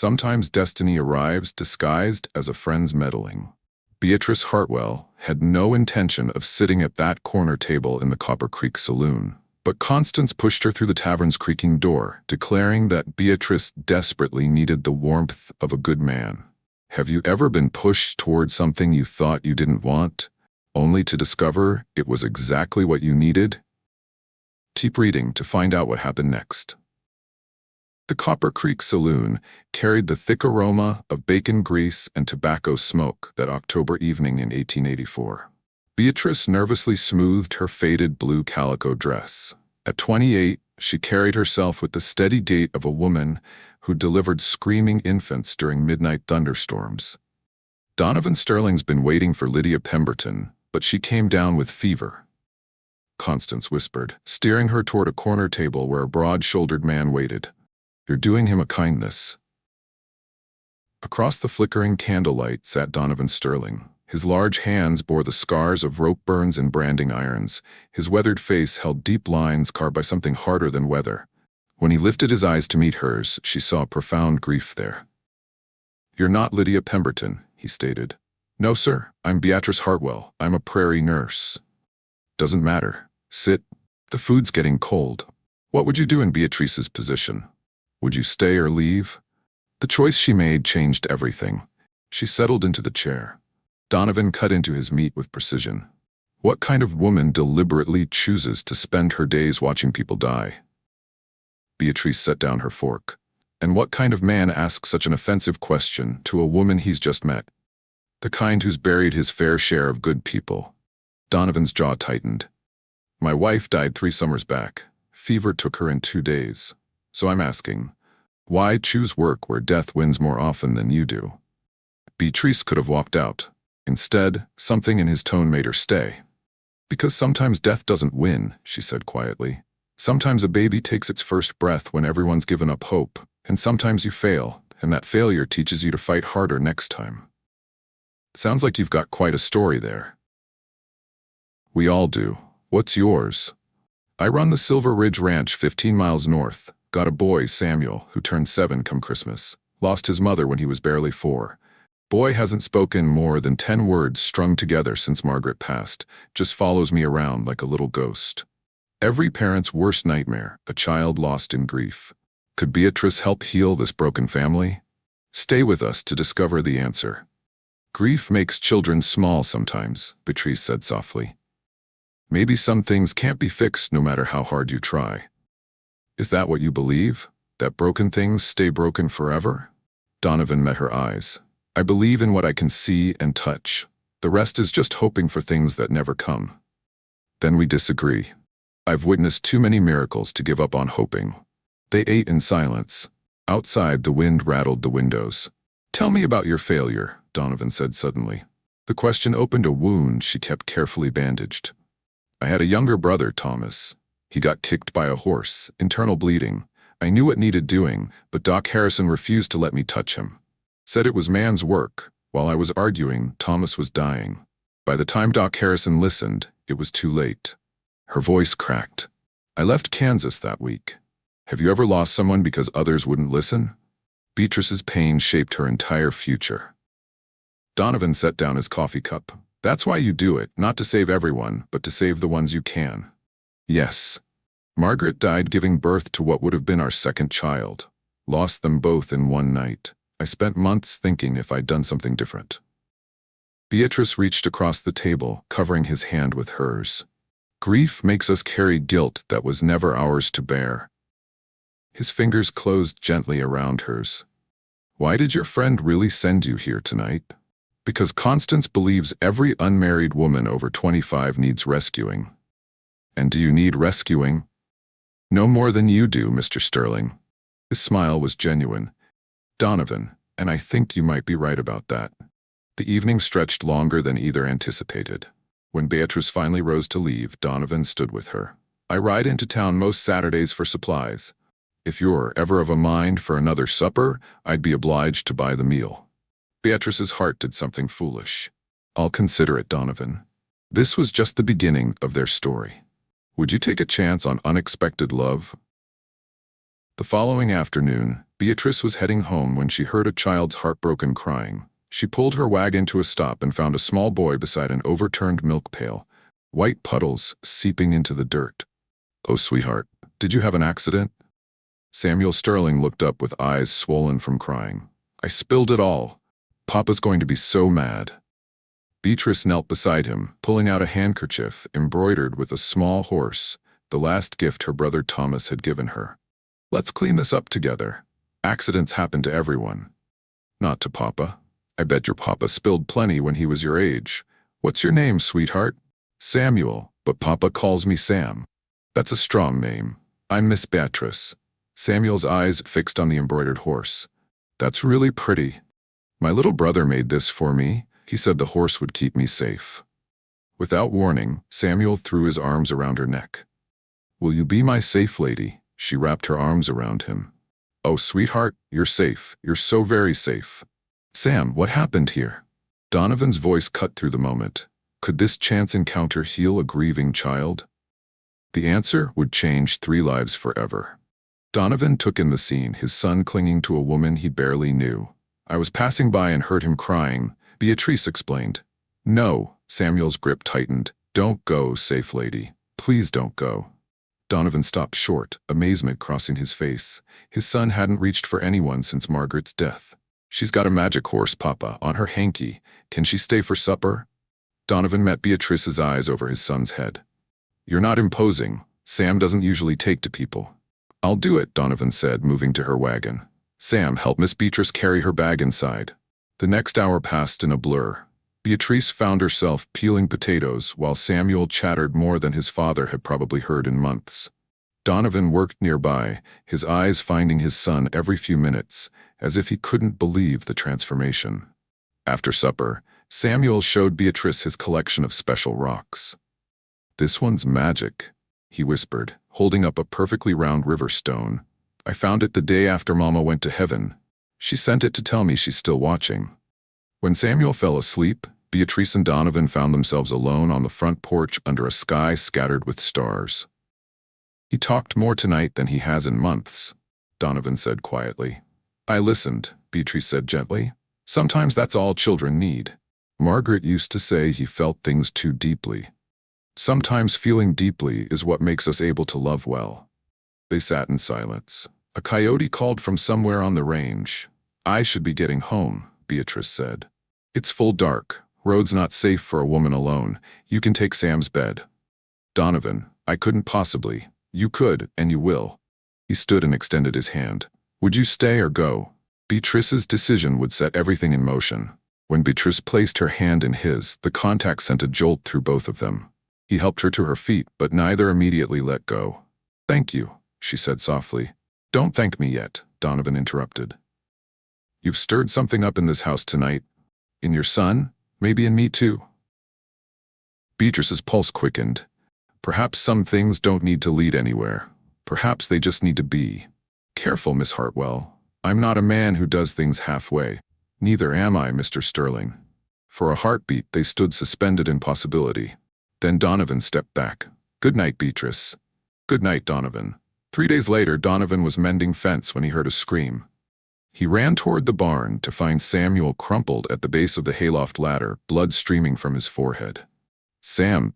Sometimes destiny arrives disguised as a friend's meddling. Beatrice Hartwell had no intention of sitting at that corner table in the Copper Creek saloon, but Constance pushed her through the tavern's creaking door, declaring that Beatrice desperately needed the warmth of a good man. Have you ever been pushed toward something you thought you didn't want, only to discover it was exactly what you needed? Keep reading to find out what happened next. The Copper Creek saloon carried the thick aroma of bacon grease and tobacco smoke that October evening in 1884. Beatrice nervously smoothed her faded blue calico dress. At 28, she carried herself with the steady gait of a woman who delivered screaming infants during midnight thunderstorms. Donovan Sterling's been waiting for Lydia Pemberton, but she came down with fever, Constance whispered, steering her toward a corner table where a broad-shouldered man waited. You're doing him a kindness. Across the flickering candlelight sat Donovan Sterling. His large hands bore the scars of rope burns and branding irons. His weathered face held deep lines carved by something harder than weather. When he lifted his eyes to meet hers, she saw profound grief there. You're not Lydia Pemberton, he stated. No, sir. I'm Beatrice Hartwell. I'm a prairie nurse. Doesn't matter. Sit. The food's getting cold. What would you do in Beatrice's position? Would you stay or leave? The choice she made changed everything. She settled into the chair. Donovan cut into his meat with precision. What kind of woman deliberately chooses to spend her days watching people die? Beatrice set down her fork. And what kind of man asks such an offensive question to a woman he's just met? The kind who's buried his fair share of good people. Donovan's jaw tightened. My wife died 3 summers back. Fever took her in 2 days. So I'm asking, why choose work where death wins more often than you do? Beatrice could have walked out. Instead, something in his tone made her stay. Because sometimes death doesn't win, she said quietly. Sometimes a baby takes its first breath when everyone's given up hope, and sometimes you fail, and that failure teaches you to fight harder next time. Sounds like you've got quite a story there. We all do. What's yours? I run the Silver Ridge Ranch 15 miles north. Got a boy, Samuel, who turned 7 come Christmas. Lost his mother when he was barely 4. Boy hasn't spoken more than 10 words strung together since Margaret passed. Just follows me around like a little ghost. Every parent's worst nightmare, a child lost in grief. Could Beatrice help heal this broken family? Stay with us to discover the answer. Grief makes children small sometimes, Beatrice said softly. Maybe some things can't be fixed no matter how hard you try. Is that what you believe? That broken things stay broken forever? Donovan met her eyes. I believe in what I can see and touch. The rest is just hoping for things that never come. Then we disagree. I've witnessed too many miracles to give up on hoping. They ate in silence. Outside, the wind rattled the windows. Tell me about your failure, Donovan said suddenly. The question opened a wound she kept carefully bandaged. I had a younger brother, Thomas. He got kicked by a horse, internal bleeding. I knew it needed doing, but Doc Harrison refused to let me touch him. Said it was man's work. While I was arguing, Thomas was dying. By the time Doc Harrison listened, it was too late. Her voice cracked. I left Kansas that week. Have you ever lost someone because others wouldn't listen? Beatrice's pain shaped her entire future. Donovan set down his coffee cup. That's why you do it, not to save everyone, but to save the ones you can. Yes. Margaret died giving birth to what would have been our second child. Lost them both in one night. I spent months thinking if I'd done something different. Beatrice reached across the table, covering his hand with hers. Grief makes us carry guilt that was never ours to bear. His fingers closed gently around hers. Why did your friend really send you here tonight? Because Constance believes every unmarried woman over 25 needs rescuing. And do you need rescuing? No more than you do, Mr. Sterling. His smile was genuine. Donovan, and I think you might be right about that. The evening stretched longer than either anticipated. When Beatrice finally rose to leave, Donovan stood with her. I ride into town most Saturdays for supplies. If you're ever of a mind for another supper, I'd be obliged to buy the meal. Beatrice's heart did something foolish. I'll consider it, Donovan. This was just the beginning of their story. Would you take a chance on unexpected love? The following afternoon, Beatrice was heading home when she heard a child's heartbroken crying. She pulled her wagon to a stop and found a small boy beside an overturned milk pail, white puddles seeping into the dirt. "Oh, sweetheart, did you have an accident?" Samuel Sterling looked up with eyes swollen from crying. "I spilled it all. Papa's going to be so mad." Beatrice knelt beside him, pulling out a handkerchief embroidered with a small horse, the last gift her brother Thomas had given her. "Let's clean this up together. Accidents happen to everyone. Not to Papa. I bet your Papa spilled plenty when he was your age. What's your name, sweetheart?" "Samuel, but Papa calls me Sam." "That's a strong name. I'm Miss Beatrice." Samuel's eyes fixed on the embroidered horse. "That's really pretty. My little brother made this for me. He said the horse would keep me safe." Without warning, Samuel threw his arms around her neck. "Will you be my safe lady?" She wrapped her arms around him. "Oh, sweetheart, you're safe. You're so very safe." "Sam, what happened here?" Donovan's voice cut through the moment. Could this chance encounter heal a grieving child? The answer would change 3 lives forever. Donovan took in the scene, his son clinging to a woman he barely knew. "I was passing by and heard him crying," Beatrice explained. "No," Samuel's grip tightened. "Don't go, safe lady. Please don't go." Donovan stopped short, amazement crossing his face. His son hadn't reached for anyone since Margaret's death. "She's got a magic horse, Papa, on her hanky. Can she stay for supper?" Donovan met Beatrice's eyes over his son's head. "You're not imposing. Sam doesn't usually take to people." "I'll do it," Donovan said, moving to her wagon. "Sam, help Miss Beatrice carry her bag inside." The next hour passed in a blur. Beatrice found herself peeling potatoes while Samuel chattered more than his father had probably heard in months. Donovan worked nearby, his eyes finding his son every few minutes, as if he couldn't believe the transformation. After supper, Samuel showed Beatrice his collection of special rocks. "This one's magic," he whispered, holding up a perfectly round river stone. "I found it the day after Mama went to heaven. She sent it to tell me she's still watching." When Samuel fell asleep, Beatrice and Donovan found themselves alone on the front porch under a sky scattered with stars. "He talked more tonight than he has in months," Donovan said quietly. "I listened," Beatrice said gently. "Sometimes that's all children need. Margaret used to say he felt things too deeply. Sometimes feeling deeply is what makes us able to love well." They sat in silence. A coyote called from somewhere on the range. "I should be getting home," Beatrice said. "It's full dark. Road's not safe for a woman alone. You can take Sam's bed." "Donovan, I couldn't possibly." "You could, and you will." He stood and extended his hand. "Would you stay or go?" Beatrice's decision would set everything in motion. When Beatrice placed her hand in his, the contact sent a jolt through both of them. He helped her to her feet, but neither immediately let go. "Thank you," she said softly. "Don't thank me yet," Donovan interrupted. "You've stirred something up in this house tonight. In your son? Maybe in me too." Beatrice's pulse quickened. Perhaps some things don't need to lead anywhere. Perhaps they just need to be. "Careful, Miss Hartwell. I'm not a man who does things halfway. Neither am I, Mr. Sterling." For a heartbeat, they stood suspended in possibility. Then Donovan stepped back. "Good night, Beatrice." "Good night, Donovan." 3 days later, Donovan was mending fence when he heard a scream. He ran toward the barn to find Samuel crumpled at the base of the hayloft ladder, blood streaming from his forehead. Sam,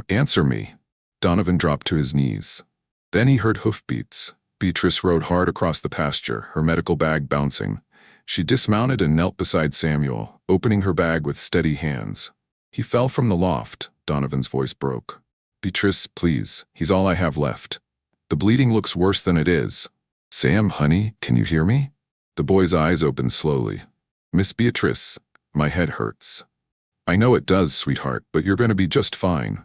answer me." Donovan dropped to his knees. Then he heard hoofbeats. Beatrice rode hard across the pasture, her medical bag bouncing. She dismounted and knelt beside Samuel, opening her bag with steady hands. "He fell from the loft," Donovan's voice broke. "Beatrice, please, he's all I have left. The bleeding looks worse than it is." "Sam, honey, can you hear me?" The boy's eyes opened slowly. "Miss Beatrice, my head hurts." "I know it does, sweetheart, but you're going to be just fine."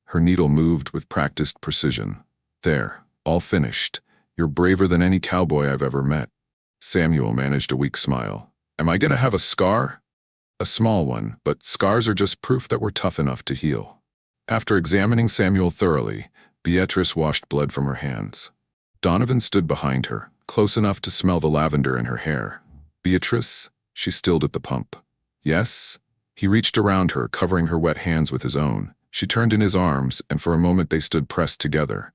Her needle moved with practiced precision. "There, all finished. You're braver than any cowboy I've ever met." Samuel managed a weak smile. "Am I going to have a scar?" "A small one, but scars are just proof that we're tough enough to heal." After examining Samuel thoroughly, Beatrice washed blood from her hands. Donovan stood behind her, close enough to smell the lavender in her hair. "Beatrice?" She stilled at the pump. "Yes?" He reached around her, covering her wet hands with his own. She turned in his arms, and for a moment they stood pressed together.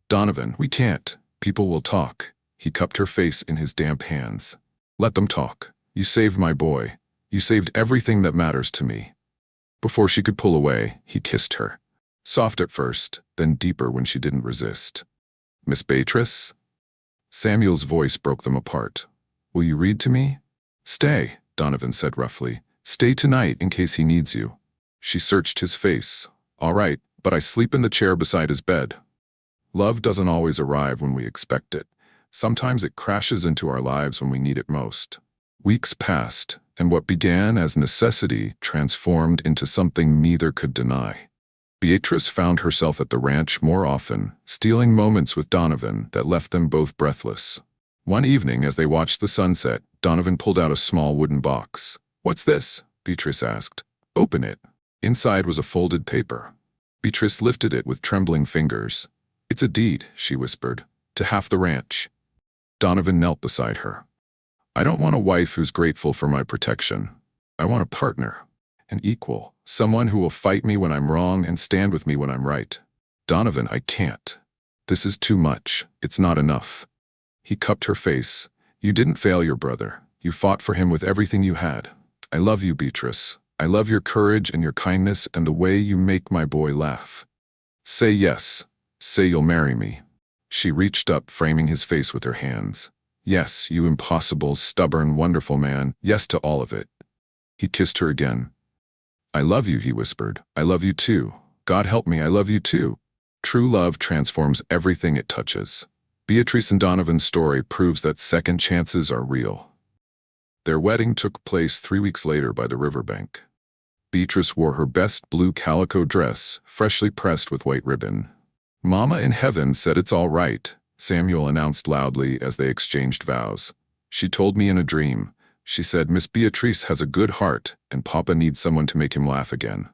"Donovan, we can't. People will talk." He cupped her face in his damp hands. Let them talk. You saved my boy. You saved everything that matters to me. Before she could pull away, he kissed her. Soft at first, then deeper when she didn't resist. Miss Beatrice? Samuel's voice broke them apart. Will you read to me? Stay, Donovan said roughly. Stay tonight in case he needs you. She searched his face. All right, but I sleep in the chair beside his bed. Love doesn't always arrive when we expect it. Sometimes it crashes into our lives when we need it most. Weeks passed, and what began as necessity transformed into something neither could deny. Beatrice found herself at the ranch more often, stealing moments with Donovan that left them both breathless. One evening, as they watched the sunset, Donovan pulled out a small wooden box. What's this? Beatrice asked. Open it. Inside was a folded paper. Beatrice lifted it with trembling fingers. It's a deed, she whispered, to half the ranch. Donovan knelt beside her. I don't want a wife who's grateful for my protection. I want a partner, an equal, someone who will fight me when I'm wrong and stand with me when I'm right. Donovan, I can't. This is too much. It's not enough. He cupped her face. You didn't fail your brother. You fought for him with everything you had. I love you, Beatrice. I love your courage and your kindness and the way you make my boy laugh. Say yes. Say you'll marry me. She reached up, framing his face with her hands. Yes, you impossible, stubborn, wonderful man. Yes to all of it. He kissed her again. I love you, he whispered. I love you too. God help me, I love you too. True love transforms everything it touches. Beatrice and Donovan's story proves that second chances are real. Their wedding took place 3 weeks later by the riverbank. Beatrice wore her best blue calico dress, freshly pressed with white ribbon. Mama in heaven said it's all right, Samuel announced loudly as they exchanged vows. She told me in a dream. She said, Miss Beatrice has a good heart, and Papa needs someone to make him laugh again.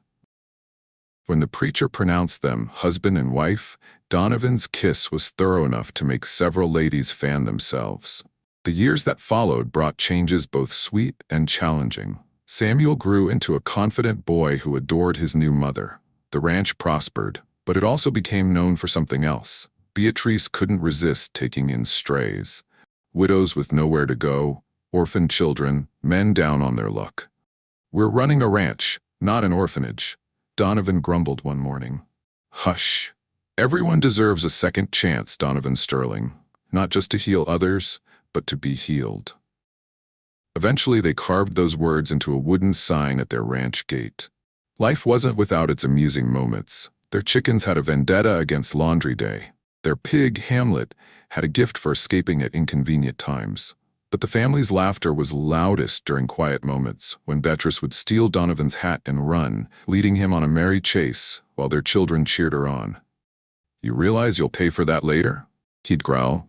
When the preacher pronounced them husband and wife, Donovan's kiss was thorough enough to make several ladies fan themselves. The years that followed brought changes both sweet and challenging. Samuel grew into a confident boy who adored his new mother. The ranch prospered, but it also became known for something else. Beatrice couldn't resist taking in strays. Widows with nowhere to go, orphaned children, men down on their luck. We're running a ranch, not an orphanage, Donovan grumbled one morning. Hush. Everyone deserves a second chance, Donovan Sterling. Not just to heal others, but to be healed. Eventually they carved those words into a wooden sign at their ranch gate. Life wasn't without its amusing moments. Their chickens had a vendetta against laundry day. Their pig, Hamlet, had a gift for escaping at inconvenient times. But the family's laughter was loudest during quiet moments, when Beatrice would steal Donovan's hat and run, leading him on a merry chase, while their children cheered her on. You realize you'll pay for that later? He'd growl.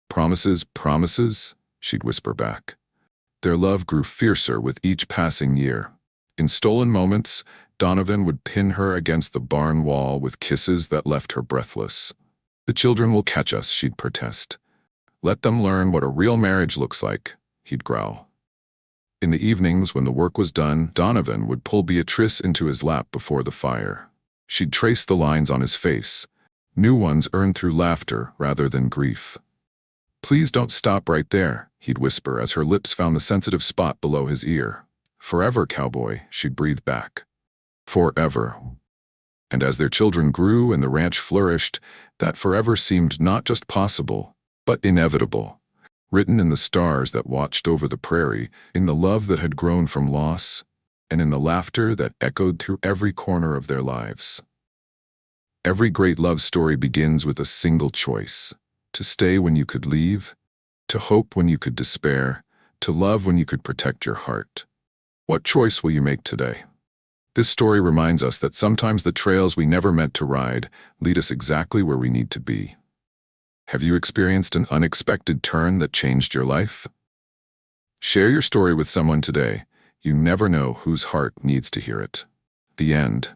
Promises, promises, she'd whisper back. Their love grew fiercer with each passing year. In stolen moments, Donovan would pin her against the barn wall with kisses that left her breathless. The children will catch us, she'd protest. Let them learn what a real marriage looks like, he'd growl. In the evenings when the work was done, Donovan would pull Beatrice into his lap before the fire. She'd trace the lines on his face, new ones earned through laughter rather than grief. Please don't stop right there, he'd whisper as her lips found the sensitive spot below his ear. Forever, cowboy, she'd breathe back. Forever. And as their children grew and the ranch flourished, that forever seemed not just possible, but inevitable. Written in the stars that watched over the prairie, in the love that had grown from loss, and in the laughter that echoed through every corner of their lives. Every great love story begins with a single choice: to stay when you could leave, to hope when you could despair, to love when you could protect your heart. What choice will you make today? This story reminds us that sometimes the trails we never meant to ride lead us exactly where we need to be. Have you experienced an unexpected turn that changed your life? Share your story with someone today. You never know whose heart needs to hear it. The end.